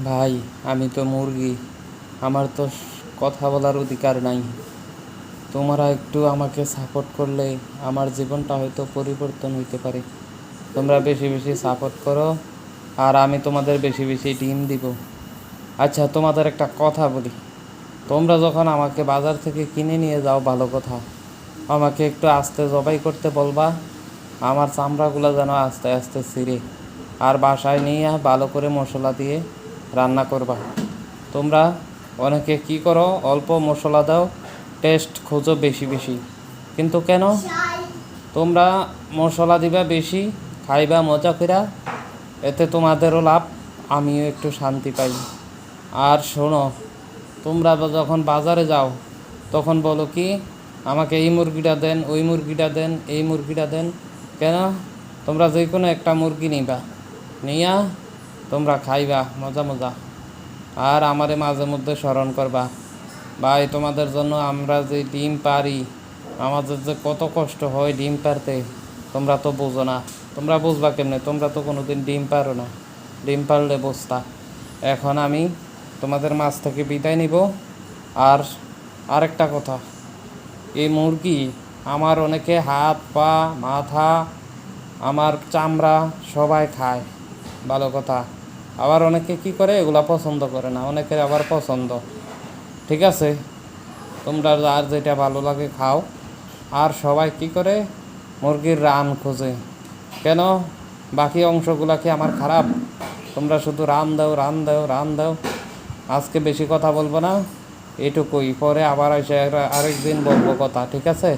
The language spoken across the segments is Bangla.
ভাই, আমি তো মুরগি, আমার তো কথা বলার অধিকার নাই। তোমরা একটু আমাকে সাপোর্ট করলে আমার জীবনটা হয়তো পরিবর্তন হইতে পারে। তোমরা বেশি বেশি সাপোর্ট করো, আর আমি তোমাদের বেশি বেশি ডিম দিব। আচ্ছা, তোমাদের একটা কথা বলি। তোমরা যখন আমাকে বাজার থেকে কিনে নিয়ে যাও, ভালো কথা, আমাকে একটু আস্তে জবাই করতে বলবা। আমার চামড়াগুলো যেন আস্তে আস্তে ছিঁড়ে, আর বাসায় নিয়ে ভালো করে মশলা দিয়ে রান্না করবা। তোমরা অনেকে কি করো, অল্প মশলা দাও, টেস্ট খোঁজো বেশি বেশি, কিন্তু কেন? তোমরা মশলা দিবা বেশি, খাইবা মজা কইরা, এতে তোমাদেরও লাভ, আমিও একটু শান্তি পাই। আর শোনো, তোমরা যখন বাজারে যাও তখন বলো কি, আমাকে এই মুরগিটা দেন, ওই মুরগিটা দেন, এই মুরগিটা দেন। কেন? তোমরা যে কোনো একটা মুরগি নিবা, নিয়া তোমরা খাইবা মজা মজা, আর আমারে মাঝে মধ্যে স্মরণ করবা। ভাই, তোমাদের জন্য আমরা যে ডিম পারি, আমাদের যে কত কষ্ট হয় ডিম পারতে, তোমরা তো বোঝো না। তোমরা বুঝবা কেমনে? তোমরা তো কোনো দিন ডিম পারো না, ডিম পারলে বুঝতা। এখন আমি তোমাদের মাছ থেকে বিদায় নিব। আর আরেকটা কথা, এই মুরগি আমার অনেকে হাত পা মাথা, আমার চামড়া সবাই খায়, ভালো কথা। আবার অনেকে কি করে, এগুলা পছন্দ করে না, অনেকের আবার পছন্দ। ঠিক আছে, তোমরা আর যেটা ভালো লাগে খাও। আর সবাই কি করে, মুরগির রান খোঁজে। কেন? বাকি অংশগুলা কি আমার খারাপ? তোমরা শুধু রান দাও, রান দাও, রান দাও। আজকে বেশি কথা বলবো না, এটুকুই। পরে আবার এসে আরেকদিন বলবো কথা, ঠিক আছে?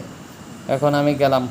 এখন আমি গেলাম।